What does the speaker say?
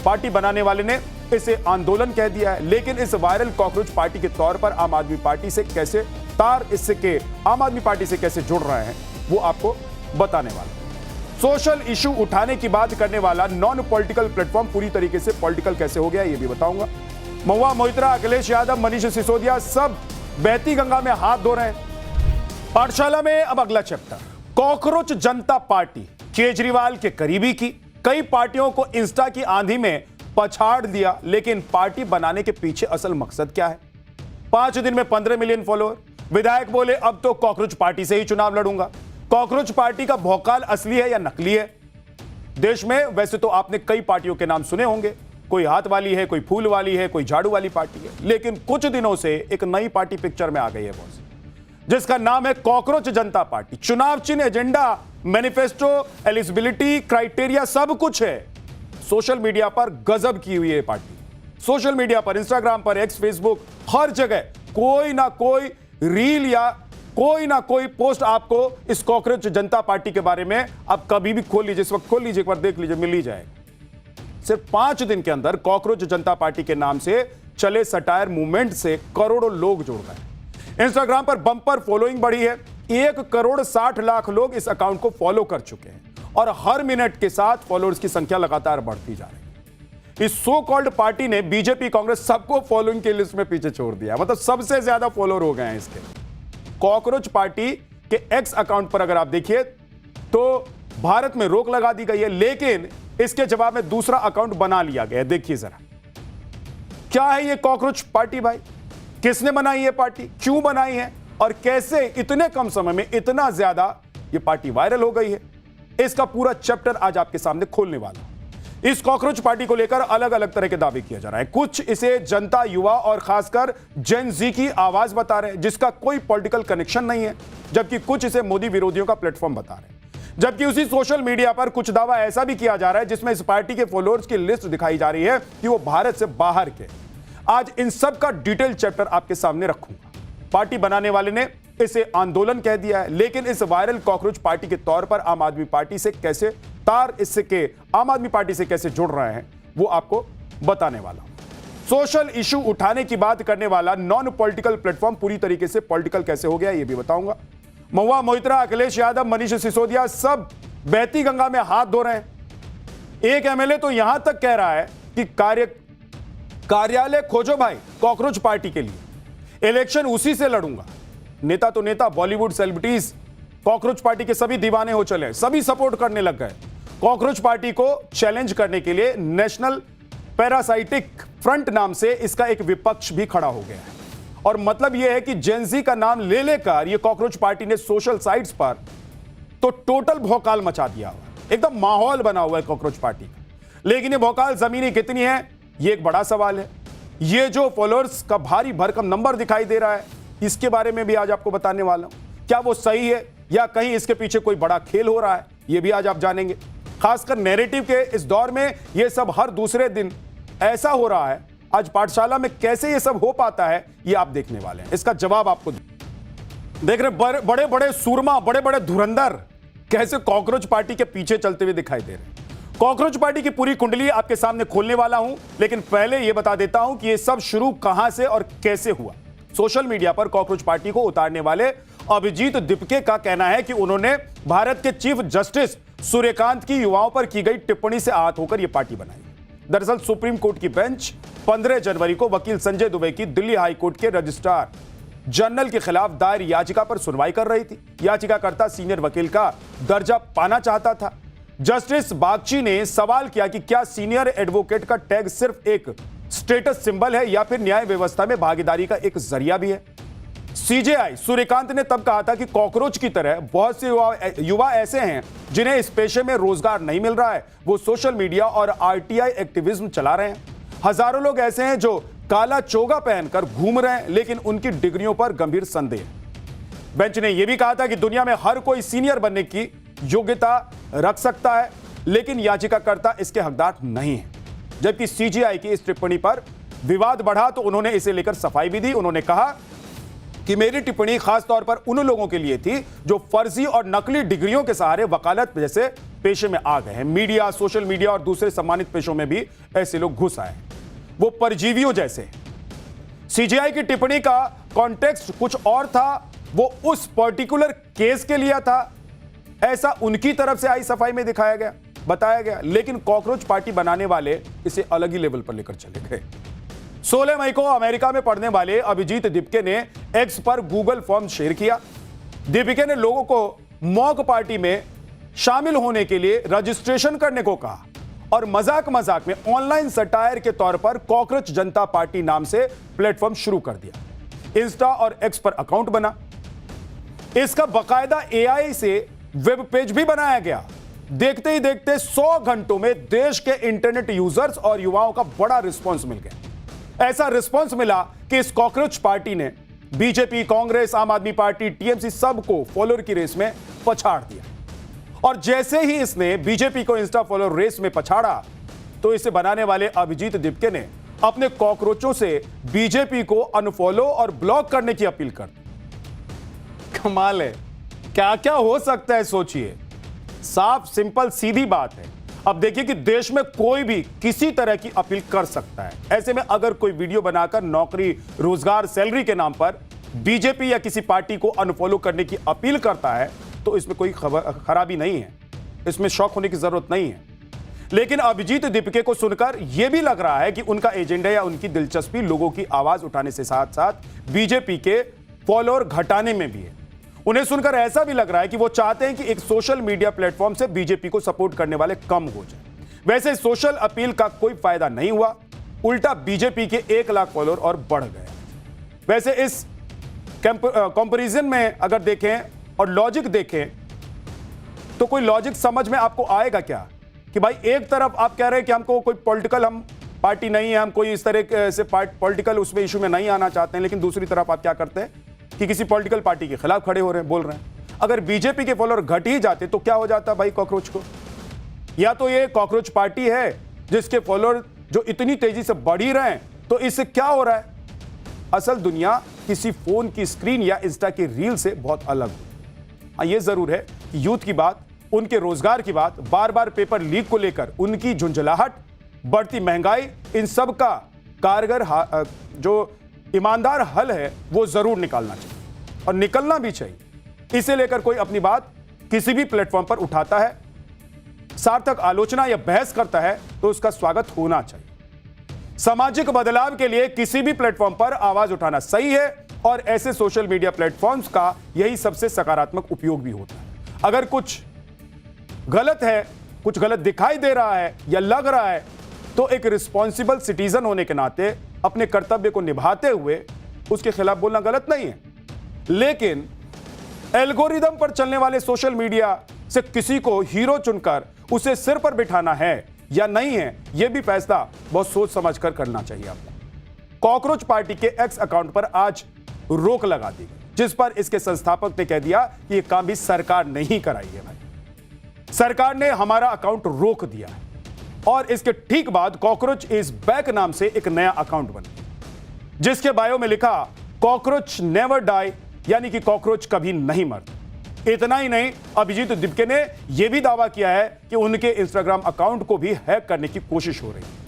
Party बनाने वाले ने इसे आंदोलन कह दिया है, लेकिन इस वायरल कॉकरोच पार्टी के तौर पर आम आदमी पार्टी से कैसे आम आदमी पार्टी से कैसे जुड़ रहे हैं वो आपको बताने वाला। सोशल इशू उठाने की बात करने वाला नॉन पॉलिटिकल प्लेटफॉर्म पूरी तरीके से पॉलिटिकल कैसे हो गया ये भी बताऊंगा। महुआ मोइत्रा, अखिलेश यादव, मनीष सिसोदिया सब बहती गंगा में हाथ धो रहे हैं। पाठशाला में अब अगला चैप्टर, कॉकरोच जनता पार्टी केजरीवाल के करीबी की कई पार्टियों को इंस्टा की आंधी में पछाड़ दिया, लेकिन पार्टी बनाने के पीछे असल मकसद क्या है? 5 दिन में 15 मिलियन फॉलोअर। विधायक बोले अब तो कॉकरोच पार्टी से ही चुनाव लड़ूंगा। कॉकरोच पार्टी का भौकाल असली है या नकली है? देश में वैसे तो आपने कई पार्टियों के नाम सुने होंगे, कोई हाथ वाली है, कोई फूल वाली है, कोई झाड़ू वाली पार्टी है, लेकिन कुछ दिनों से एक नई पार्टी पिक्चर में आ गई है बॉस, जिसका नाम है कॉकरोच जनता पार्टी। चुनाव चिन्ह, एजेंडा, मैनिफेस्टो, एलिजिबिलिटी क्राइटेरिया सब कुछ है। सोशल मीडिया पर गजब की हुई है पार्टी। सोशल मीडिया पर, इंस्टाग्राम पर, एक्स, फेसबुक, हर जगह कोई ना कोई रील या कोई ना कोई पोस्ट आपको इस कॉकरोच जनता पार्टी के बारे में आप कभी भी खोल लीजिए, इस वक्त खोल लीजिए, एक बार देख लीजिए, मिल ही जाएगा। सिर्फ 5 दिन के अंदर कॉकरोच जनता पार्टी के नाम से चले सटायर मूवमेंट से करोड़ों लोग जुड़ गए। इंस्टाग्राम पर बंपर फॉलोइंग बढ़ी है। 1,60,00,000 लोग इस अकाउंट को फॉलो कर चुके हैं और हर मिनट के साथ फॉलोअर्स की संख्या लगातार बढ़ती जा रही है। इस सो कॉल्ड पार्टी ने बीजेपी, कांग्रेस सबको फॉलोइंग की लिस्ट में पीछे छोड़ दिया, मतलब सबसे ज्यादा फॉलोअर हो गए हैं इसके। कॉकरोच पार्टी के एक्स अकाउंट पर अगर आप देखिए तो भारत में रोक लगा दी गई है, लेकिन इसके जवाब में दूसरा अकाउंट बना लिया गया है। देखिए जरा क्या है ये कॉकरोच पार्टी भाई, किसने बनाई है पार्टी, क्यों बनाई है और कैसे इतने कम समय में इतना ज्यादा ये पार्टी वायरल हो गई है, इसका पूरा चैप्टर आज आपके सामने खोलने वाला हूं। इस कॉकरोच पार्टी को लेकर अलग अलग तरह के दावे किया जा रहा है। कुछ इसे जनता, युवा और खासकर जेन जी की आवाज बता रहे हैं, जिसका कोई पॉलिटिकल कनेक्शन नहीं है, जबकि कुछ इसे मोदी विरोधियों का प्लेटफॉर्म बता रहे हैं। जबकि उसी सोशल मीडिया पर कुछ दावा ऐसा भी किया जा रहा है जिसमें इस पार्टी के फॉलोअर्स की लिस्ट दिखाई जा रही है कि वो भारत से बाहर के। आज इन सब का डिटेल चैप्टर आपके सामने रखूंगा। पार्टी बनाने वाले ने इसे आंदोलन कह दिया है, लेकिन इस वायरल कॉकरोच पार्टी के तौर पर आम आदमी पार्टी से कैसे आम आदमी पार्टी से कैसे जुड़ रहे हैं वो आपको बताने वाला हूं। सोशल इशू उठाने की बात करने वाला नॉन पॉलिटिकल प्लेटफॉर्म पूरी तरीके से पॉलिटिकल कैसे हो गया ये भी बताऊंगा। महुआ मोइत्रा, अखिलेश यादव, मनीष सिसोदिया सब बहती गंगा में हाथ धो रहे हैं। एक एमएलए तो यहां तक कह रहा है कि कार्यालय खोजो भाई कॉकरोच पार्टी के लिए, इलेक्शन उसी से लड़ूंगा। नेता तो नेता, बॉलीवुड सेलिब्रिटीज कॉकरोच पार्टी के सभी दीवाने हो चले, सभी सपोर्ट करने लग गए। कॉकरोच पार्टी को चैलेंज करने के लिए नेशनल पैरासाइटिक फ्रंट नाम से इसका एक विपक्ष भी खड़ा हो गया है। और मतलब यह है कि जेनजी का नाम ले लेकर यह कॉकरोच पार्टी ने सोशल साइट्स पर तो टोटल भौकाल मचा दिया हुआ, एकदम माहौल बना हुआ है कॉकरोच पार्टी का। लेकिन यह भौकाल जमीनी कितनी है यह एक बड़ा सवाल है। यह जो फॉलोअर्स का भारी भरकम नंबर दिखाई दे रहा है, इसके बारे में भी आज आपको बताने वाला हूं। क्या वो सही है या कहीं इसके पीछे कोई बड़ा खेल हो रहा है, यह भी आज आप जानेंगे। खासकर नैरेटिव के इस दौर में यह सब हर दूसरे दिन ऐसा हो रहा है। आज पाठशाला में कैसे यह सब हो पाता है ये आप देखने वाले हैं, इसका जवाब आपको देख रहे। बड़े बड़े सूरमा, बड़े बड़े धुरंधर कैसे कॉकरोच पार्टी के पीछे चलते हुए दिखाई दे रहे हैं। कॉकरोच पार्टी की पूरी कुंडली आपके सामने खोलने वाला हूं, लेकिन पहले यह बता देता हूं कि यह सब शुरू कहां से और कैसे हुआ। सोशल मीडिया पर कॉकरोच पार्टी को उतारने वाले अभिजीत दिपके का कहना है कि उन्होंने भारत के चीफ जस्टिस सूर्यकांत की युवाओं पर की गई टिप्पणी से आहत होकर यह पार्टी बनाई। दरअसल सुप्रीम कोर्ट की बेंच 15 जनवरी को वकील संजय दुबे की दिल्ली हाई कोर्ट के रजिस्ट्रार जनरल के खिलाफ दायर याचिका पर सुनवाई कर रही थी। याचिकाकर्ता सीनियर वकील का दर्जा पाना चाहता था। जस्टिस बागची ने सवाल किया कि क्या सीनियर एडवोकेट का टैग सिर्फ एक स्टेटस सिंबल है या फिर न्याय व्यवस्था में भागीदारी का एक जरिया भी है। सीजेआई सूर्यकांत ने तब कहा था कि कॉकरोच की तरह बहुत से युवा ऐसे हैं जिन्हें इस पेशे में रोजगार नहीं मिल रहा है, वो सोशल मीडिया और आरटीआई एक्टिविज्म चला रहे हैं। हजारों लोग ऐसे हैं जो काला चोगा पहनकर घूम रहे हैं, लेकिन उनकी डिग्रियों पर गंभीर संदेह। बेंच ने यह भी कहा था कि दुनिया में हर कोई सीनियर बनने की योग्यता रख सकता है, लेकिन याचिकाकर्ता इसके हकदार नहीं है। जबकि सीजेआई की इस टिप्पणी पर विवाद बढ़ा तो उन्होंने इसे लेकर सफाई भी दी। उन्होंने कहा कि मेरी टिप्पणी खास तौर पर उन लोगों के लिए थी जो फर्जी और नकली डिग्रियों के सहारे वकालत जैसे पेशे में आ गए हैं। मीडिया, सोशल मीडिया और दूसरे सम्मानित पेशों में भी ऐसे लोग घुस आए। वो परजीवियों जैसे। सीजेआई की टिप्पणी का कॉन्टेक्स्ट कुछ और था, वो उस पर्टिकुलर केस के लिए था, ऐसा उनकी तरफ से आई सफाई में दिखाया गया, बताया गया। लेकिन कॉकरोच पार्टी बनाने वाले इसे अलग ही लेवल पर लेकर चले गए। 16 मई को अमेरिका में पढ़ने वाले अभिजीत दीपके ने एक्स पर गूगल फॉर्म शेयर किया। दीपिका ने लोगों को मॉक पार्टी में शामिल होने के लिए रजिस्ट्रेशन करने को कहा और मजाक मजाक में ऑनलाइन सटायर के तौर पर कॉकरोच जनता पार्टी नाम से प्लेटफॉर्म शुरू कर दिया। इंस्टा और एक्स पर अकाउंट बना। इसका बकायदा एआई से वेब पेज भी बनाया गया। देखते ही देखते 100 घंटों में देश के इंटरनेट यूजर्स और युवाओं का बड़ा रिस्पांस मिल गया। ऐसा रिस्पांस मिला कि इस कॉकरोच पार्टी ने बीजेपी, कांग्रेस, आम आदमी पार्टी, टीएमसी सबको फॉलोअर की रेस में पछाड़ दिया। और जैसे ही इसने बीजेपी को इंस्टा फॉलोअर रेस में पछाड़ा तो इसे बनाने वाले अभिजीत दीपके ने अपने कॉकरोचों से बीजेपी को अनफॉलो और ब्लॉक करने की अपील कर दी। कमाल है, क्या क्या हो सकता है सोचिए। साफ, सिंपल, सीधी बात है। अब देखिए कि देश में कोई भी किसी तरह की अपील कर सकता है। ऐसे में अगर कोई वीडियो बनाकर नौकरी, रोजगार, सैलरी के नाम पर बीजेपी या किसी पार्टी को अनफॉलो करने की अपील करता है तो इसमें कोई खराबी नहीं है, इसमें शौक होने की जरूरत नहीं है। लेकिन अभिजीत दीपके को सुनकर यह भी लग रहा है कि उनका एजेंडा या उनकी दिलचस्पी लोगों की आवाज उठाने से साथ साथ बीजेपी के फॉलोअर घटाने में भी है। उन्हें सुनकर ऐसा भी लग रहा है कि वो चाहते हैं कि एक सोशल मीडिया प्लेटफॉर्म से बीजेपी को सपोर्ट करने वाले कम हो जाए। वैसे सोशल अपील का कोई फायदा नहीं हुआ, उल्टा बीजेपी के 1 लाख फॉलोअर और बढ़ गए। वैसे इस कंपैरिजन में अगर देखें और लॉजिक देखें तो कोई लॉजिक समझ में आपको आएगा क्या कि भाई एक तरफ आप कह रहे हैं कि हमको कोई पॉलिटिकल हम पार्टी नहीं है, हम कोई इस तरह से पॉलिटिकल उसमें इशू में नहीं आना चाहते हैं, लेकिन दूसरी तरफ आप क्या करते हैं कि किसी पॉलिटिकल पार्टी के खिलाफ खड़े हो रहे हैं, बोल रहे हैं। अगर बीजेपी के फॉलोअर घट ही जाते तो क्या हो जाता भाई कॉकरोच को? या तो ये कॉकरोच पार्टी है जिसके फॉलोअर जो इतनी तेजी से बढ़ ही रहे हैं, तो इससे क्या हो रहा है? असल दुनिया किसी फोन की स्क्रीन या इंस्टा की रील से बहुत अलग है। हाँ, ये जरूर है कि यूथ की बात, उनके रोजगार की बात, बार बार पेपर लीक को लेकर उनकी झुंझलाहट, बढ़ती महंगाई, इन सब का कारगर जो ईमानदार हल है वो जरूर निकालना चाहिए और निकलना भी चाहिए। इसे लेकर कोई अपनी बात किसी भी प्लेटफॉर्म पर उठाता है, सार्थक आलोचना या बहस करता है तो उसका स्वागत होना चाहिए। सामाजिक बदलाव के लिए किसी भी प्लेटफॉर्म पर आवाज उठाना सही है और ऐसे सोशल मीडिया प्लेटफॉर्म्स का यही सबसे सकारात्मक उपयोग भी होता है। अगर कुछ गलत है, कुछ गलत दिखाई दे रहा है या लग रहा है तो एक रिस्पॉन्सिबल सिटीजन होने के नाते अपने कर्तव्य को निभाते हुए उसके खिलाफ बोलना गलत नहीं है। लेकिन एल्गोरिदम पर चलने वाले सोशल मीडिया से किसी को हीरो चुनकर उसे सिर पर बिठाना है या नहीं है, यह भी फैसला बहुत सोच समझकर करना चाहिए आपको। कॉकरोच पार्टी के एक्स अकाउंट पर आज रोक लगा दी, जिस पर इसके संस्थापक ने कह दिया कि यह काम भी सरकार नहीं कराई है। भाई, सरकार ने हमारा अकाउंट रोक दिया है। और इसके ठीक बाद कॉकरोच इज बैक नाम से एक नया अकाउंट बना, जिसके बायो में लिखा कॉकरोच नेवर डाई, यानी कि कॉकरोच कभी नहीं मरता। इतना ही नहीं, अभिजीत दीपके ने यह भी दावा किया है कि उनके इंस्टाग्राम अकाउंट को भी हैक करने की कोशिश हो रही है।